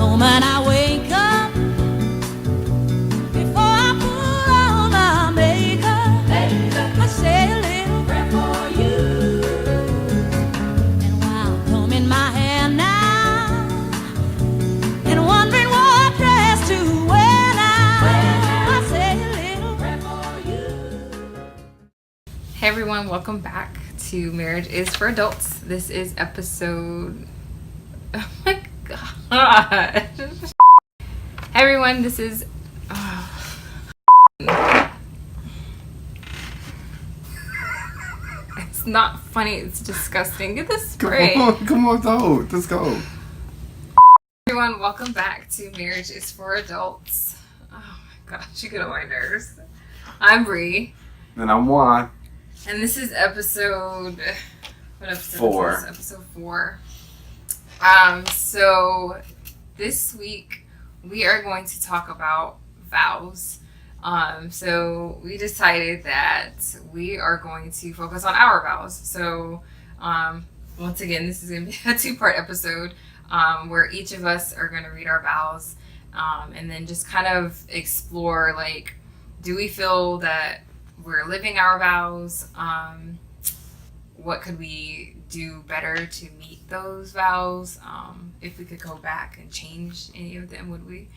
moment I wake up, before I put on my makeup, I say a little prayer for you. And while combing my hair now, and wondering what dress to wear now, I say a little prayer for you. Hey everyone, welcome back to Marriage is for Adults. This is episode... Oh my god. Hey everyone, this is... It's not funny, it's disgusting. Get the spray. Come on, though. Let's go. Everyone, welcome back to Marriage is for Adults. Oh my gosh, you get on my nerves. I'm Bree. And I'm Juan. And this is episode... What episode 4. is this? Episode 4. So this week we are going to talk about vows. So we decided that we are going to focus on our vows. So once again, this is going to be a 2-part episode where each of us are going to read our vows and then just kind of explore, like, do we feel that we're living our vows? What could we do better to meet those vows? If we could go back and change any of them, would we?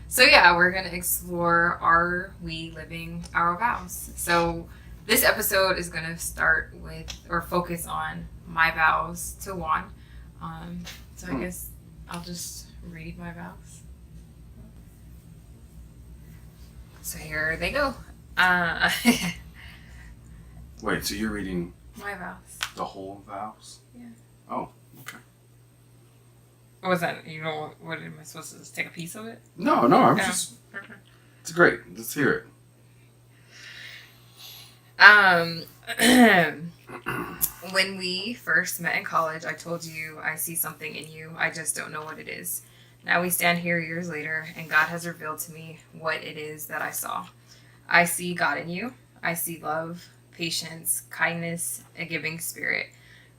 So yeah, we're going to explore, are we living our vows? So this episode is going to start with, or focus on, my vows to Juan. So I guess I'll just read my vows. So here they go. Wait, so you're reading My vows. the whole vows? Yeah. Oh, okay. What was that? You know, what am I supposed to just take a piece of it? No, I'm Yeah. just... Okay. It's great. Let's hear it. When we first met in college, I told you I see something in you. I just don't know what it is. Now we stand here years later, and God has revealed to me what it is that I saw. I see God in you. I see love, patience, kindness, a giving spirit.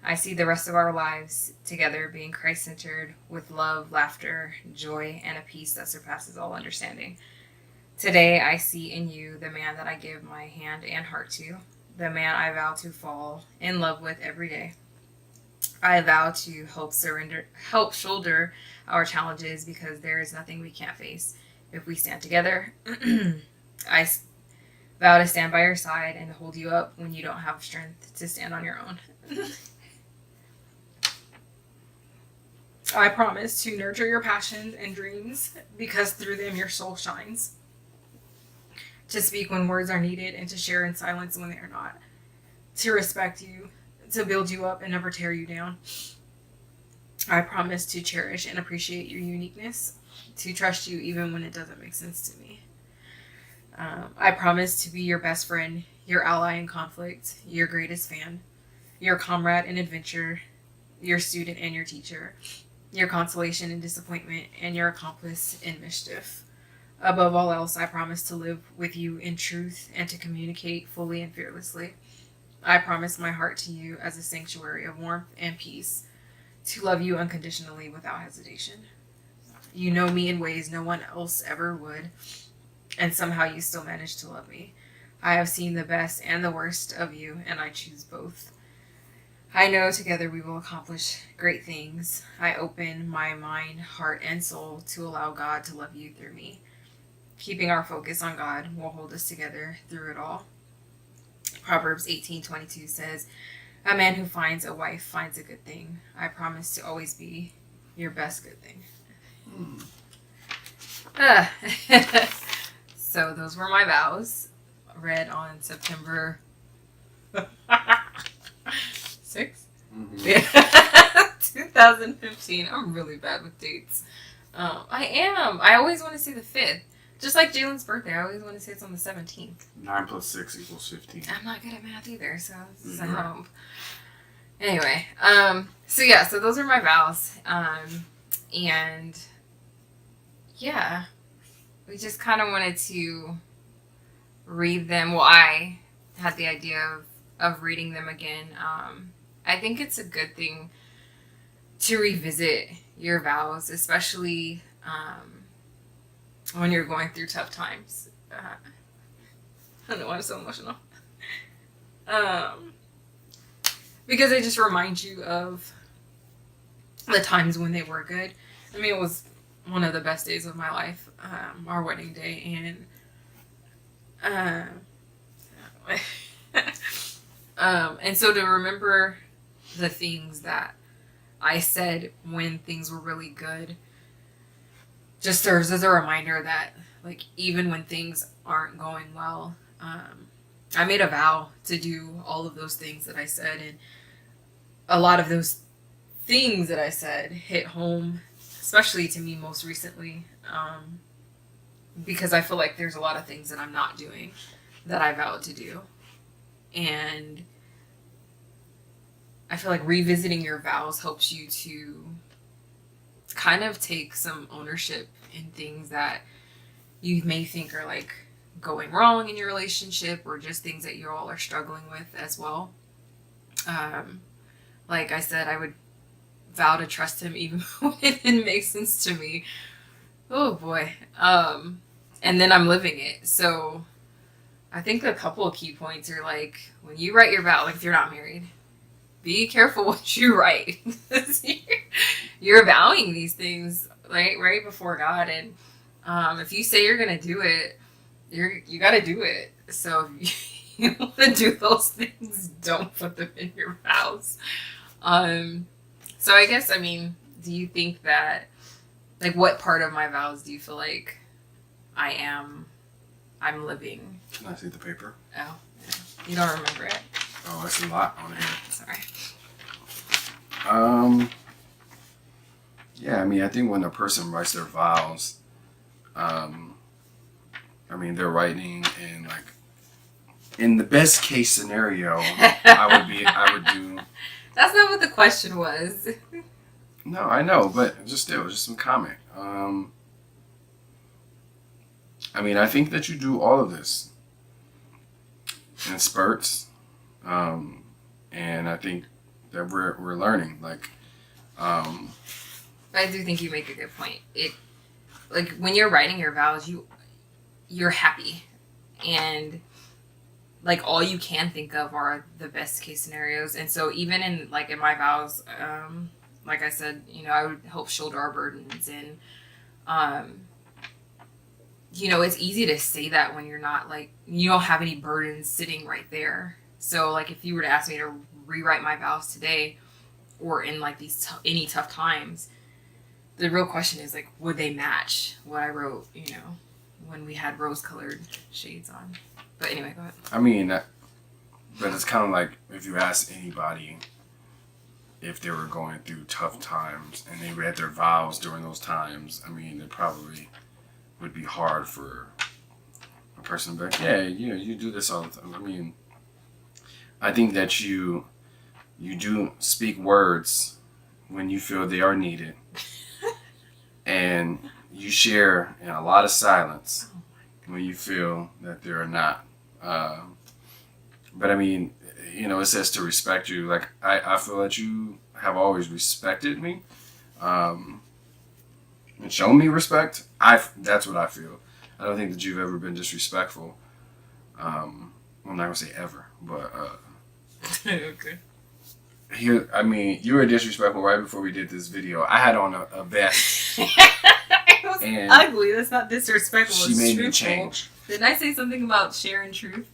I see the rest of our lives together being Christ-centered with love, laughter, joy, and a peace that surpasses all understanding. Today, I see in you the man that I give my hand and heart to, the man I vow to fall in love with every day. I vow to help shoulder our challenges because there is nothing we can't face if we stand together. I vow to stand by your side and to hold you up when you don't have strength to stand on your own. I promise to nurture your passions and dreams because through them your soul shines. To speak when words are needed and to share in silence when they are not. To respect you, to build you up and never tear you down. I promise to cherish and appreciate your uniqueness, to trust you even when it doesn't make sense to me. I promise to be your best friend, your ally in conflict, your greatest fan, your comrade in adventure, your student and your teacher, your consolation in disappointment, and your accomplice in mischief. Above all else, I promise to live with you in truth and to communicate fully and fearlessly. I promise my heart to you as a sanctuary of warmth and peace, to love you unconditionally without hesitation. You know me in ways no one else ever would, and somehow you still manage to love me. I have seen the best and the worst of you, and I choose both. I know together we will accomplish great things. I open my mind, heart, and soul to allow God to love you through me. Keeping our focus on God will hold us together through it all. Proverbs 18:22 says, "A man who finds a wife finds a good thing. I promise to always be your best good thing." So those were my vows, read on September 6th? Yeah. 2015. I'm really bad with dates. I am. I always want to say the 5th. Just like Jalen's birthday, I always want to say it's on the 17th. 9 plus 6 equals 15. I'm not good at math either, so this is a hump. Anyway, so those are my vows. And yeah, we just kind of wanted to read them. Well, I had the idea of reading them again. I think it's a good thing to revisit your vows, especially when you're going through tough times. I don't know why I'm so emotional. Because it just reminds you of the times when they were good. I mean, it was one of the best days of my life, our wedding day, and so to remember the things that I said when things were really good just serves as a reminder that, like, even when things aren't going well, I made a vow to do all of those things that I said, and a lot of those things that I said hit home, especially to me most recently, because I feel like there's a lot of things that I'm not doing that I vowed to do. And I feel like revisiting your vows helps you to kind of take some ownership in things that you may think are like going wrong in your relationship, or just things that you all are struggling with as well. Like I said, I would vow to trust him even when it didn't make sense to me. Oh boy. And then I'm living it. So I think a couple of key points are, like, when you write your vow, like if you're not married, be careful what you write. You're vowing these things right before God, and if you say you're gonna do it, you gotta do it. So if you want to do those things, don't put them in your vows. So I guess, I mean, do you think that, like, what part of my vows do you feel like I'm living? Can I see the paper? Oh, yeah. You don't remember it? Oh, that's a lot on here. Sorry. Yeah, I mean, I think when a person writes their vows, I mean, they're writing in, like, in the best case scenario, I would do. That's not what the question was. No, I know, but just some comment. I mean, I think that you do all of this in spurts, and I think that we're learning. Like, I do think you make a good point. Like, when you're writing your vows, you're happy, and like all you can think of are the best case scenarios. And so even in my vows, like I said, I would help shoulder our burdens, and it's easy to say that when you're not, like, you don't have any burdens sitting right there. So, like, if you were to ask me to rewrite my vows today, or in, like, these any tough times, the real question is, like, would they match what I wrote, when we had rose-colored shades on? But anyway, go ahead. I mean, but it's kind of like if you ask anybody if they were going through tough times and they read their vows during those times, I mean, it probably would be hard for a person to be like, yeah, you do this all the time. I mean, I think that you do speak words when you feel they are needed, and you share in a lot of silence when you feel that there are not. But I mean, it says to respect you. Like, I feel that you have always respected me, and shown me respect. That's what I feel. I don't think that you've ever been disrespectful. I'm not gonna say ever, but Okay. Here, I mean, you were disrespectful right before we did this video. I had on a vest. It was And ugly. That's not disrespectful. She It's made me truthful. change. Didn't I say something about sharing truth?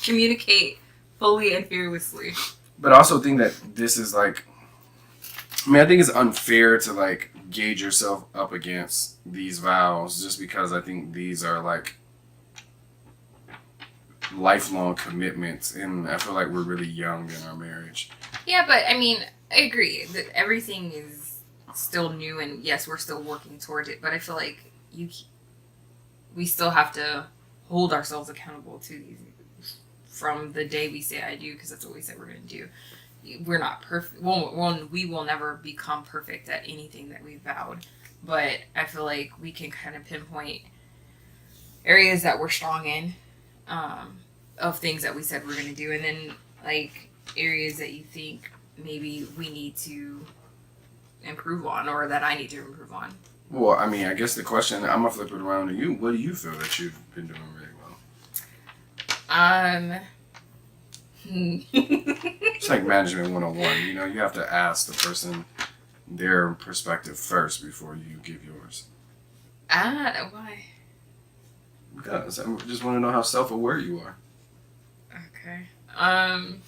Communicate fully and fearlessly. But I also think that this is like, I think it's unfair to like gauge yourself up against these vows just because I think these are like lifelong commitments, and I feel like we're really young in our marriage. Yeah, but I mean, I agree that everything is still new, and yes, we're still working towards it, but I feel like we still have to hold ourselves accountable to these from the day we say I do, because that's what we said we're going to do. We're not perfect. We will never become perfect at anything that we vowed, but I feel like we can kind of pinpoint areas that we're strong in, of things that we said we're going to do, and then like areas that you think maybe we need to improve on, or that I need to improve on. Well, I mean, I guess the question, I'm going to flip it around to you. What do you feel that you've been doing really well? It's like management 101. You know, you have to ask the person their perspective first before you give yours. Why? Because I just want to know how self-aware you are. Okay. I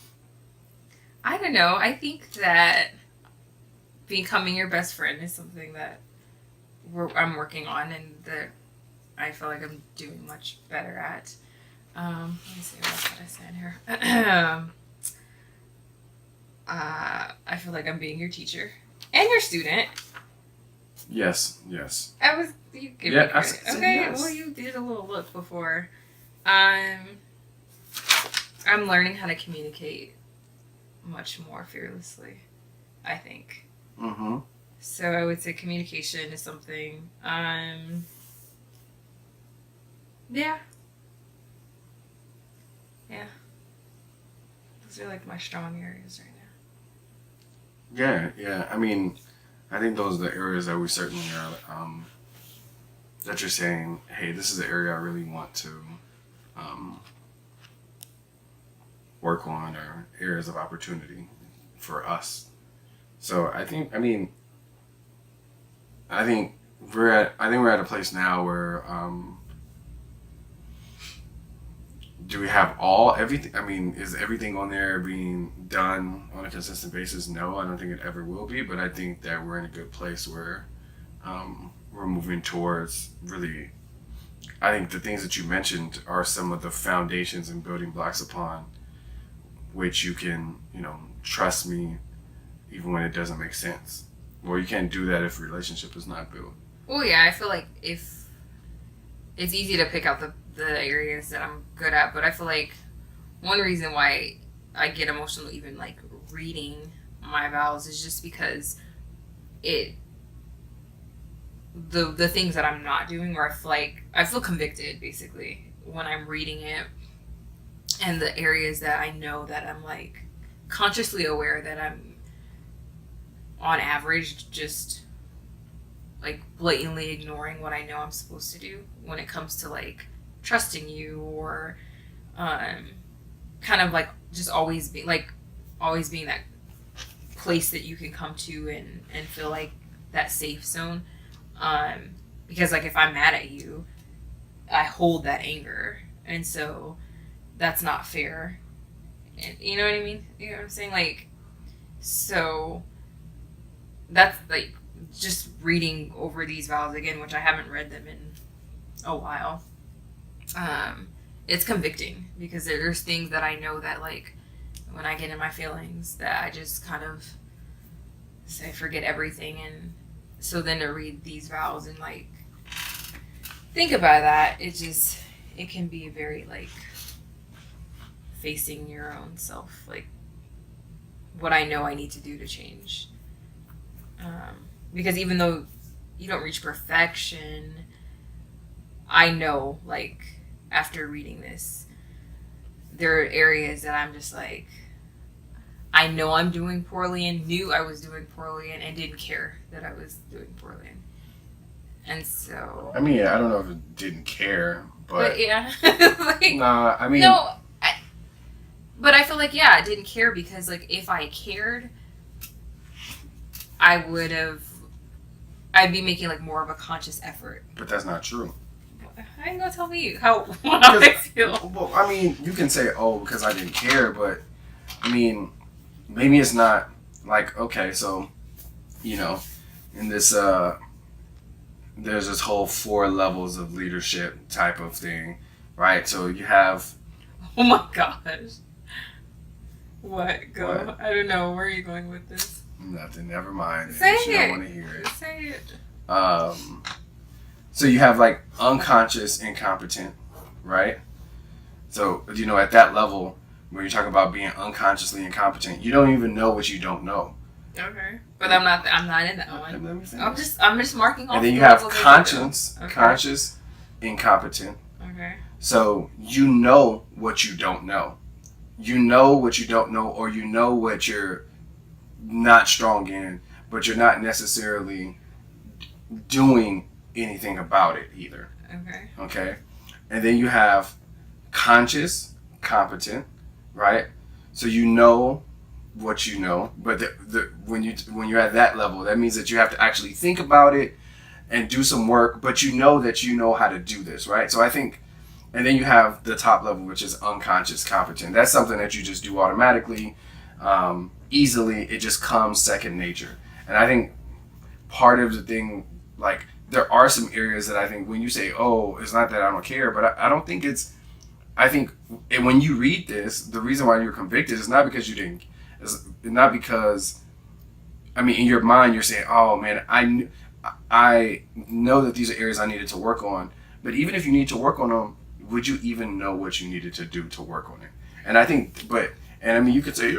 don't know. I think that becoming your best friend is something that I'm working on, and that I feel like I'm doing much better at. Let me see what else did I say in here. I feel like I'm being your teacher and your student. Yes. You give me credit. Okay, yes. well, you did a little look before. I'm learning how to communicate much more fearlessly, I think. Mm-hmm. So I would say communication is something. Yeah. Those are like my strong areas right now. Yeah. I mean, I think those are the areas that we certainly are, that you're saying, hey, this is the area I really want to work on, or areas of opportunity for us. So I think we're at a place now where do we have everything? I mean, is everything on there being done on a consistent basis? No, I don't think it ever will be, but I think that we're in a good place where we're moving towards really, I think the things that you mentioned are some of the foundations and building blocks upon which you can, trust me even when it doesn't make sense. Well, you can't do that if a relationship is not built. Well, yeah, I feel like if it's easy to pick out the areas that I'm good at, but I feel like one reason why I get emotional even like reading my vows is just because the things that I'm not doing, where I feel convicted basically when I'm reading it, and the areas that I know that I'm like consciously aware that I'm on average just like blatantly ignoring what I know I'm supposed to do when it comes to like trusting you, or kind of like just always being that place that you can come to and feel like that safe zone. Because like if I'm mad at you, I hold that anger, and so that's not fair. And, you know what I mean? You know what I'm saying? Like, so that's like just reading over these vows again, which I haven't read them in a while. It's convicting because there's things that I know that like when I get in my feelings that I just kind of say forget everything, and so then to read these vows and like think about that, it can be very like facing your own self, like what I know I need to do to change. Because even though you don't reach perfection, I know like after reading this, there are areas that I'm just like, I know I'm doing poorly and knew I was doing poorly and didn't care that I was doing poorly. And so... I mean, I don't know if it didn't care, but yeah. like, nah, I mean... No, but I feel like, yeah, I didn't care because, like, if I cared, I'd be making, like, more of a conscious effort. But that's not true. I ain't gonna tell me how I feel. Well, I mean, you can say, oh, because I didn't care, but, I mean, maybe it's not, like, okay, so, in this, there's this whole 4 levels of leadership type of thing, right? So you have... Oh my gosh. What? Go. What? I don't know. Where are you going with this? Nothing. Never mind. Say You it. don't want to hear it. Say it. So you have like unconscious incompetent, right? So at that level, when you're talking about being unconsciously incompetent, you don't even know what you don't know. Okay. But I'm not in that one. Let me finish. I'm just marking off. And then you the have levels conscious, okay. conscious, incompetent. Okay. So you know what you don't know. You know what you don't know, or you know what you're not strong in, but you're not necessarily doing anything about it either. Okay. Okay? And then you have conscious, competent, right? So you know what you know, but when you're at that level, that means that you have to actually think about it and do some work, but you know that you know how to do this, right? So I think, and then you have the top level, which is unconscious, competent. That's something that you just do automatically, easily. It just comes second nature. And I think part of the thing, like, there are some areas that I think when you say, oh, it's not that I don't care, but I don't think it's, I think when you read this, the reason why you're convicted is not because you didn't, it's not because, I mean, in your mind, you're saying, oh man, I know that these are areas I needed to work on, but even if you need to work on them, would you even know what you needed to do to work on it? And I think, and I mean, you could say,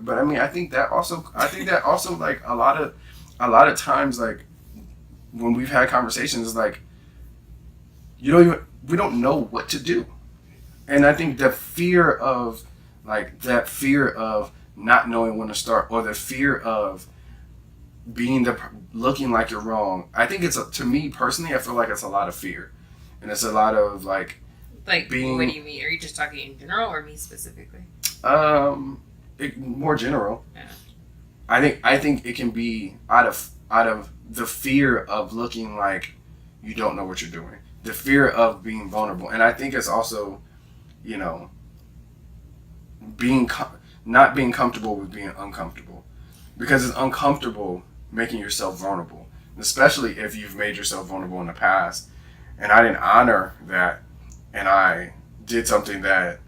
but I mean, I think that also, like a lot of times, like when we've had conversations, like, we don't know what to do. And I think the fear of, like, that fear of not knowing when to start, or the fear of looking like you're wrong, I think to me personally, I feel like it's a lot of fear. And it's a lot of, like what do you mean? Are you just talking in general or me specifically? More general. Yeah. I think it can be out of the fear of looking like you don't know what you're doing. The fear of being vulnerable. And I think it's also, not being comfortable with being uncomfortable. Because it's uncomfortable making yourself vulnerable. Especially if you've made yourself vulnerable in the past. And I didn't honor that. And I did something that,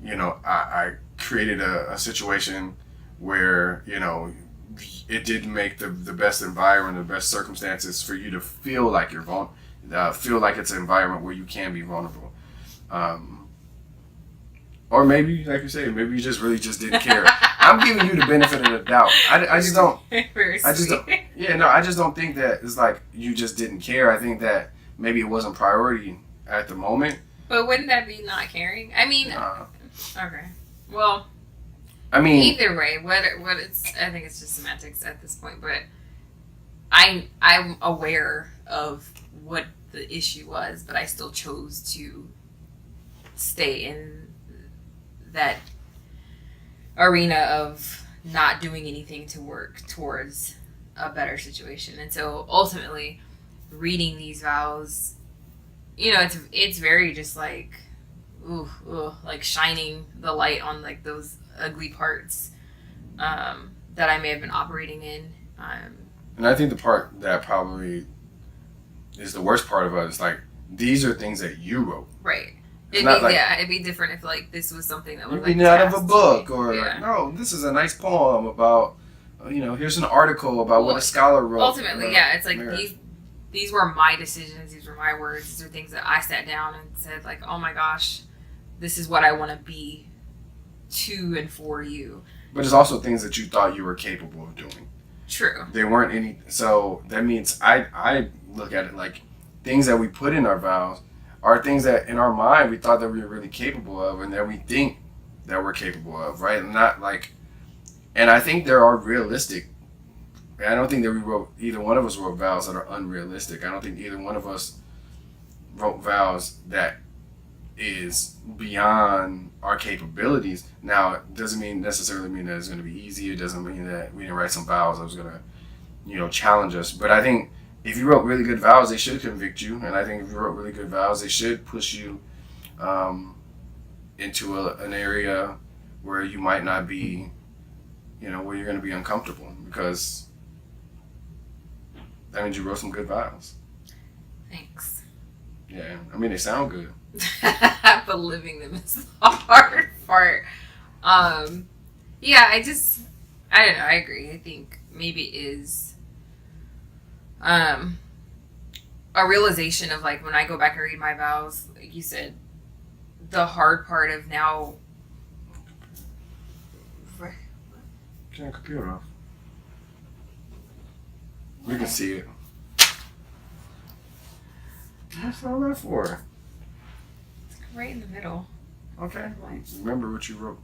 I created a situation where, it didn't make the best environment, the best circumstances for you to feel like you're vulnerable. Feel like it's an environment where you can be vulnerable. Or maybe, like you say, maybe you just really just didn't care. I'm giving you the benefit of the doubt. I just don't. I just don't think that it's like you just didn't care. I think that maybe it wasn't priority at the moment. But wouldn't that be not caring? I mean, okay. Well, I mean, either way, what it's, I think it's just semantics at this point. But I'm aware of what the issue was, but I still chose to stay in that arena of not doing anything to work towards a better situation. And so ultimately, reading these vows, it's very just like, like shining the light on like those ugly parts that I may have been operating in. And I think the part that probably is the worst part of it is like, these are things that you wrote. Right. It'd be different if like this was something that was like reading out of a book, or like, no, this is a nice poem about, here's an article about what a scholar wrote. Ultimately, it's like these were my decisions, these were my words, these are things that I sat down and said like, oh my gosh, this is what I want to be to and for you. But it's also things that you thought you were capable of doing. True. They weren't any, so that means I look at it like things that we put in our vows are things that in our mind we thought that we were really capable of, and that we think that we're capable of, right? Not like, and I think there are realistic. I don't think that either one of us wrote vows that are unrealistic. I don't think either one of us wrote vows that is beyond our capabilities. Now, it doesn't necessarily mean that it's going to be easy. It doesn't mean that we didn't write some vows that was going to, challenge us. But I think if you wrote really good vows, they should convict you. And I think if you wrote really good vows, they should push you into an area where you might not be, where you're going to be uncomfortable, because that means you wrote some good vows. Thanks. Yeah, I mean, they sound good. But living them is the hard part. I don't know, I agree. I think maybe it is a realization of like when I go back and read my vows, like you said, the hard part of now. Turn the computer off. You can see it. What's all that for? It's right in the middle. Okay. Remember what you wrote.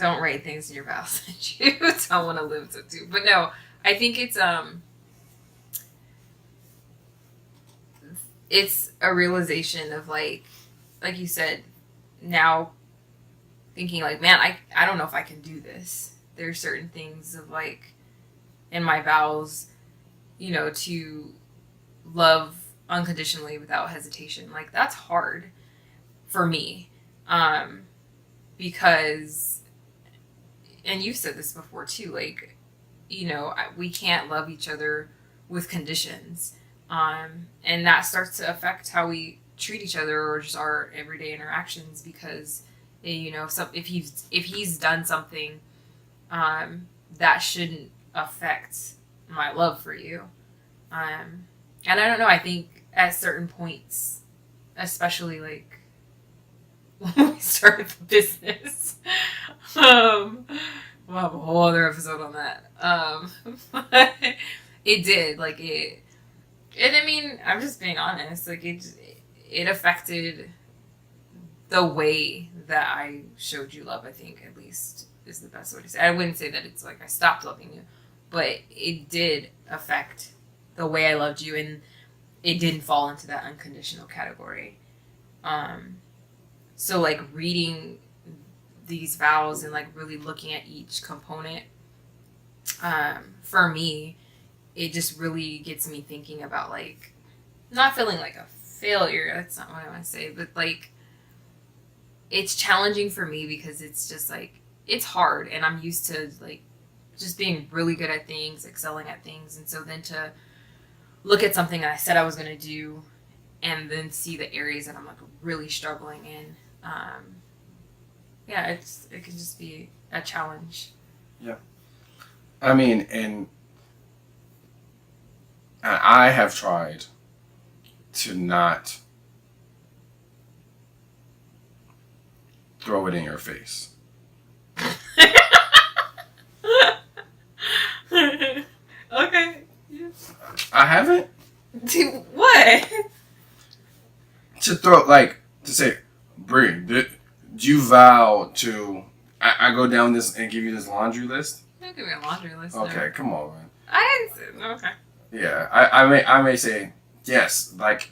don't write things in your vows that you don't want to live to. But no, I think it's a realization of like you said, now thinking like, man, I don't know if I can do this. There's certain things of like in my vows, you know, to love unconditionally without hesitation. Like that's hard for me. Because, and you've said this before too, like, you know, we can't love each other with conditions. And that starts to affect how we treat each other or just our everyday interactions because, you know, if he's done something, that shouldn't affect my love for you. And I don't know, I think at certain points, especially like when we started the business, we'll have a whole other episode on that. But it did, like it, and I mean, I'm just being honest, like it affected the way that I showed you love, I think, at least is the best way to say it. I wouldn't say that it's like I stopped loving you, but it did affect the way I loved you, and it didn't fall into that unconditional category. So like reading these vows and like really looking at each component, for me, it just really gets me thinking about like not feeling like a failure. That's not what I want to say, but like it's challenging for me because it's just like it's hard, and I'm used to like just being really good at things, excelling at things, and so then to look at something I said I was going to do and then see the areas that I'm like really struggling in. Yeah, it can just be a challenge. Yeah. I mean, and I have tried to not throw it in your face. Okay. Yeah. I haven't. What? To throw, like, to say, Bree, did you vow to... I go down this and give you this laundry list? Don't give me a laundry list. Okay, no. come on, man. I didn't say... Okay. Yeah, I may say, yes, like,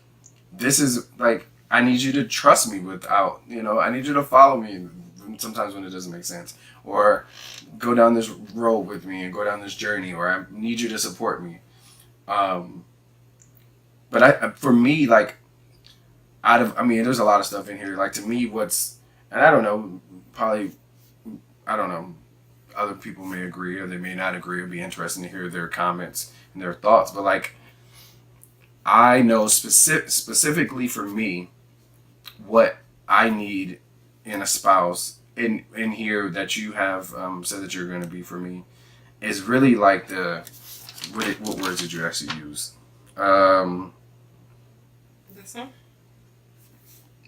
this is, like, I need you to trust me without, you know, I need you to follow me sometimes when it doesn't make sense. Or go down this road with me and go down this journey, or I need you to support me. But for me, like, there's a lot of stuff in here. Like, to me, and I don't know, probably, I don't know, other people may agree or they may not agree. It'd be interesting to hear their comments and their thoughts. But, like, I know specifically for me what I need in a spouse in here that you have said that you're going to be for me is really like what words did you actually use? This one?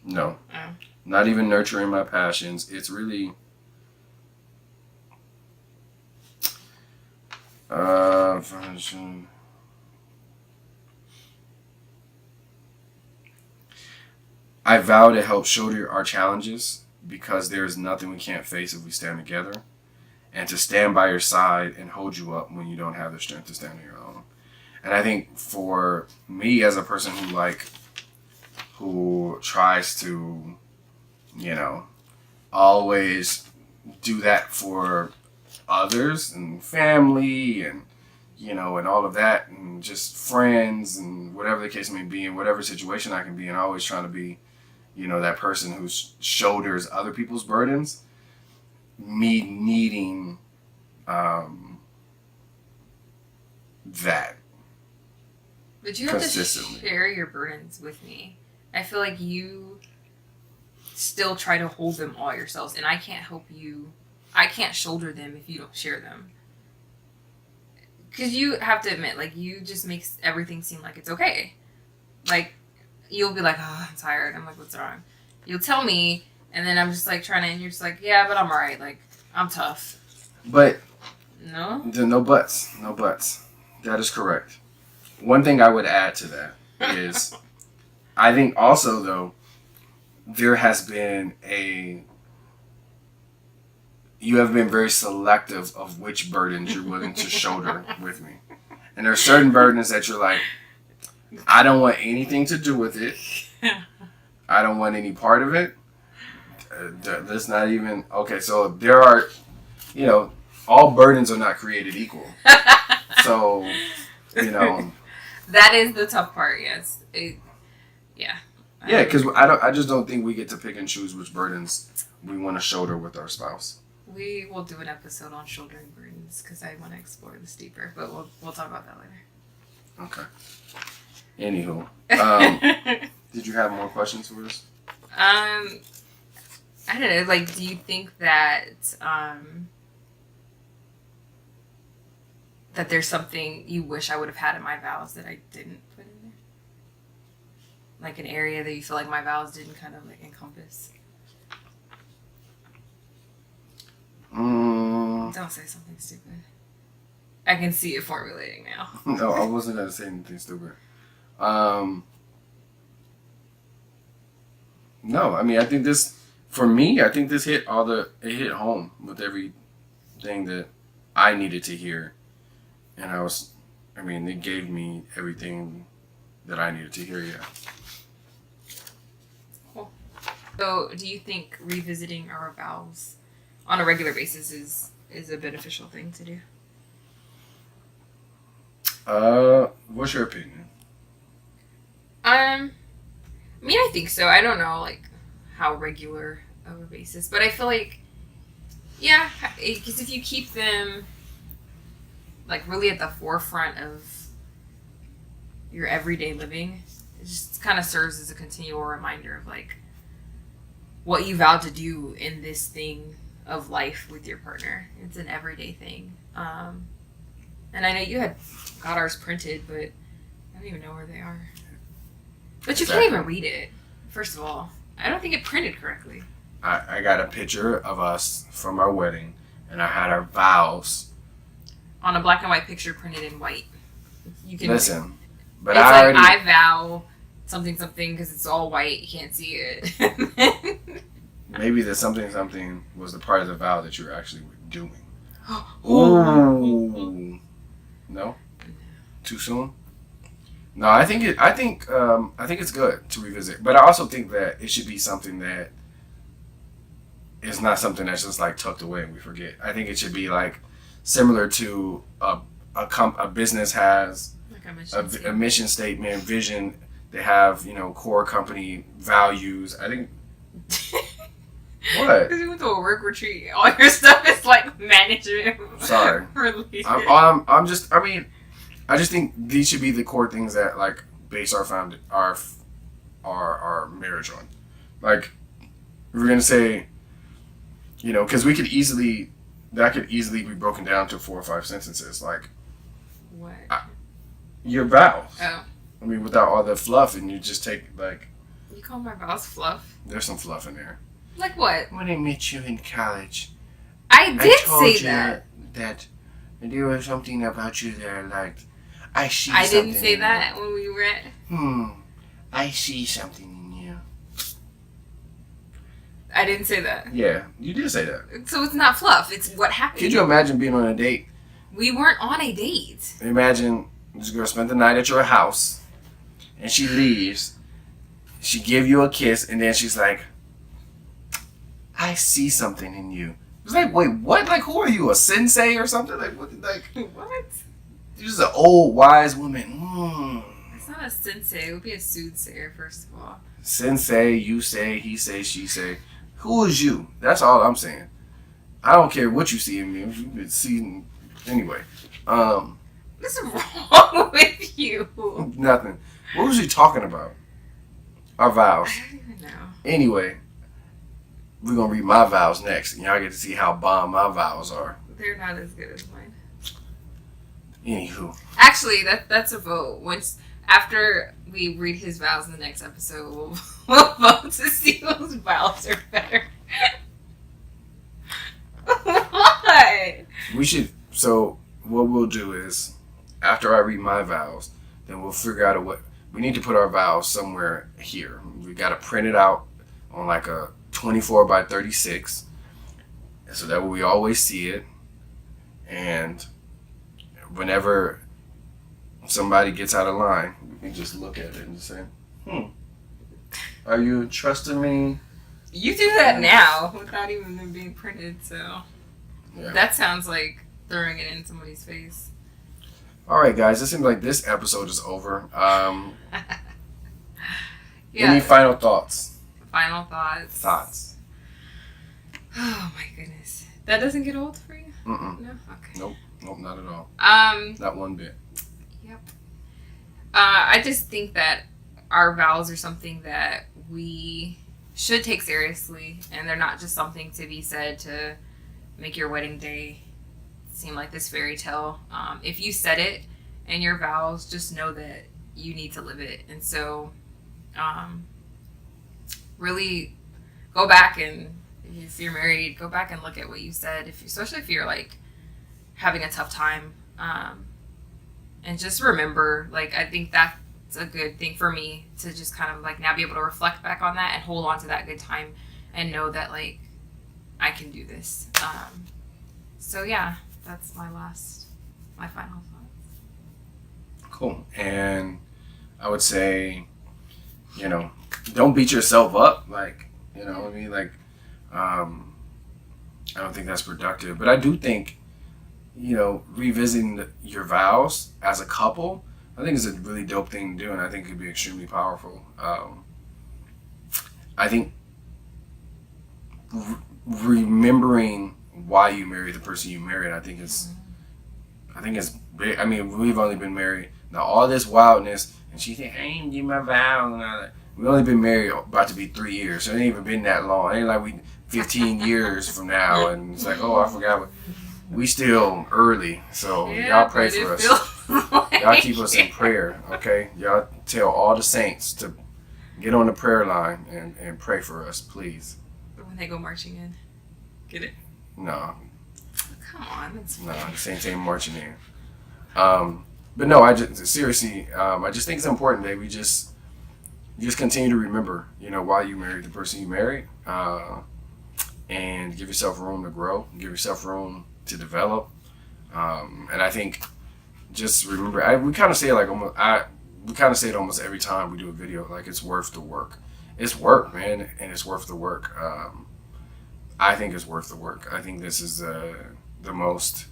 No. Oh. Not even nurturing my passions. It's really I vow to help shoulder our challenges because there is nothing we can't face if we stand together, and to stand by your side and hold you up when you don't have the strength to stand on your own. And I think for me as a person who tries to, you know, always do that for others and family and, you know, and all of that and just friends and whatever the case may be in whatever situation I can be, and always trying to be, you know, that person who shoulders other people's burdens, me needing that. But you have to consistently share your burdens with me. I feel like you still try to hold them all yourselves, and I can't help you. I can't shoulder them if you don't share them. Because you have to admit, like, you just makes everything seem like it's okay. Like, you'll be like, oh, I'm tired. I'm like, what's wrong? You'll tell me, and then I'm just like trying to, and you're just like, yeah, but I'm alright. Like, I'm tough. But no? No buts. No buts. That is correct. One thing I would add to that is I think also, though, there has been you have been very selective of which burdens you're willing to shoulder with me. And there are certain burdens that you're like, I don't want anything to do with it. I don't want any part of it. That's not even... Okay, so there are, you know, all burdens are not created equal. So, you know... That is the tough part, yes. Yeah, because I just don't think we get to pick and choose which burdens we want to shoulder with our spouse. We will do an episode on shouldering burdens because I want to explore this deeper, but we'll talk about that later. Okay. Anywho, did you have more questions for us? I don't know. Like, do you think that that there's something you wish I would have had in my vows that I didn't put in there? Like an area that you feel like my vows didn't kind of like encompass? Don't say something stupid. I can see it formulating now. No, I wasn't gonna say anything stupid. No, I mean, I think this, for me, I think this hit hit home with everything that I needed to hear. And it gave me everything that I needed to hear, yeah. Cool. So, do you think revisiting our vows on a regular basis is a beneficial thing to do? What's your opinion? I mean, I think so. I don't know, like, how regular of a basis. But I feel like, yeah, because if you keep them, like, really at the forefront of your everyday living, it just kind of serves as a continual reminder of, like, what you vowed to do in this thing of life with your partner. It's an everyday thing. And I know you had got ours printed, but I don't even know where they are. But you can't even read it, first of all. I don't think it printed correctly. I got a picture of us from our wedding, and I had our vows. On a black and white picture printed in white. You can listen, but it's I like, I vow something because it's all white. You can't see it. Maybe the something was the part of the vow that you were actually doing. Ooh. No? Too soon? No, I think it's good to revisit, but I also think that it should be something that is not something that's just like tucked away and we forget. I think it should be like similar to a business has like a mission statement, vision. They have, you know, core company values. I think. What? Because you went to a work retreat. All your stuff is like management. Sorry. Related. I just think these should be the core things that like base our marriage on. Like, we're gonna say, you know, because that could easily be broken down to 4 or 5 sentences. Like, what? Your vows. Oh. I mean, without all the fluff, and you just take like. You call my vows fluff? There's some fluff in there. Like what? When I met you in college, I did told say that. That there was something about you there, like I see. I something didn't say in that you. when we were at. I see something in you. I didn't say that. Yeah, you did say that. So it's not fluff. It's what happened. Could you imagine being on a date? We weren't on a date. Imagine this girl spent the night at your house, and she leaves. She give you a kiss, and then she's like, I see something in you. It's like, wait, what? Like, who are you, a sensei or something? Like, what? Like, what? You're just an old, wise woman. It's not a sensei. It would be a soothsayer, first of all. Sensei, you say, he say, she say. Who is you? That's all I'm saying. I don't care what you see in me. You can see, anyway. What's wrong with you? Nothing. What was you talking about? Our vows. I don't even know. Anyway, we're going to read my vows next, and y'all get to see how bomb my vows are. They're not as good as mine. Anywho. Actually, that's a vote. After we read his vows in the next episode, we'll vote to see whose vows are better. What? So what we'll do is, after I read my vows, then we'll figure out we need to put our vows somewhere here. We got to print it out on like a 24 by 36. so that way we always see it. And whenever somebody gets out of line, we can just look at it and say, are you trusting me? You do that now without even them being printed, so Yeah. that sounds like throwing it in somebody's face. All right, guys. It seems like this episode is over. Yeah. Any final thoughts? Final thoughts. Oh my goodness, that doesn't get old for you? Mm-mm. No. Okay. Nope, not at all. Not one bit. Yep. I just think that our vows are something that we should take seriously, and they're not just something to be said to make your wedding day seem like this fairy tale. If you said it and your vows, just know that you need to live it. And so really go back, and if you're married, go back and look at what you said, especially if you're like having a tough time, and just remember, like, I think that's a good thing for me to just kind of like now be able to reflect back on that and hold on to that good time and know that like I can do this. So yeah, that's my final thoughts. Cool. And I would say, don't beat yourself up. Like, I mean, like, I don't think that's productive. But I do think, revisiting your vows as a couple, I think it's a really dope thing to do, and I think it could be extremely powerful. I think remembering why you married the person you married, I think it's big. I mean, we've only been married now, all this wildness, and she said, "I ain't give my vow," and all that. We've only been married about to be 3 years, so it ain't even been that long. It ain't like we 15 years from now, and it's like, oh, I forgot. We still early, so y'all pray for us. Y'all keep us in prayer, okay? Y'all tell all the saints to get on the prayer line and pray for us, please. When they go marching in. Get it? No. Come on. That's No, the saints ain't marching in. But no, I just think it's important that we just continue to remember, why you married the person you married, and give yourself room to grow, give yourself room to develop. And I think just remember, we kind of say it like almost every time we do a video, like it's worth the work. It's work, man, and it's worth the work. I think it's worth the work. I think this is the most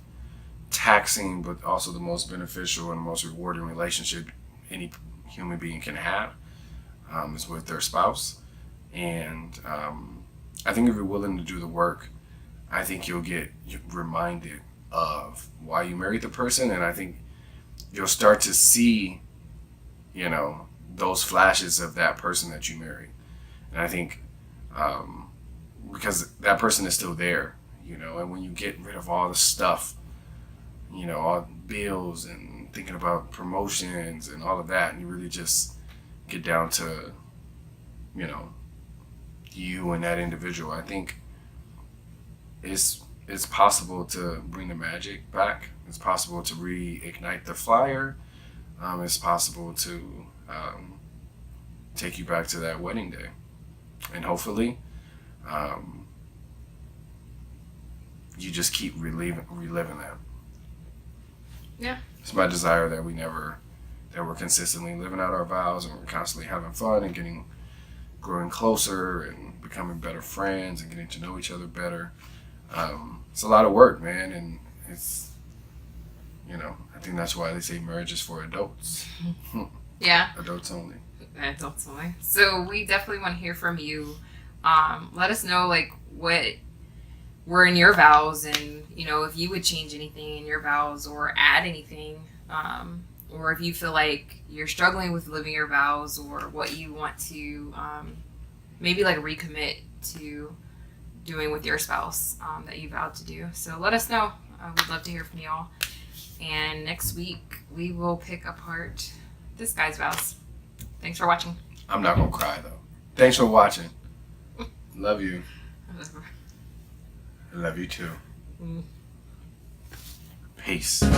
taxing, but also the most beneficial and most rewarding relationship any human being can have, is with their spouse. And I think if you're willing to do the work, I think you'll get reminded of why you married the person, and I think you'll start to see, those flashes of that person that you married. And I think because that person is still there, and when you get rid of all the stuff, all bills and thinking about promotions and all of that, and you really just get down to, you and that individual, I think it's possible to bring the magic back. It's possible to reignite the fire. It's possible to take you back to that wedding day. And hopefully, you just keep reliving that. Yeah. It's my desire that we're consistently living out our vows, and we're constantly having fun and growing closer and becoming better friends and getting to know each other better. It's a lot of work, man, and it's, I think that's why they say marriage is for adults. Yeah. Adults only. Adults only. So we definitely want to hear from you. Let us know, like, what were in your vows, and, if you would change anything in your vows or add anything, or if you feel like you're struggling with living your vows, or what you want to maybe, like, recommit to doing with your spouse that you vowed to do. So let us know. We'd love to hear from y'all. And next week, we will pick apart this guy's vows. Thanks for watching. I'm not going to cry, though. Thanks for watching. Love you. I love you, too. Peace. What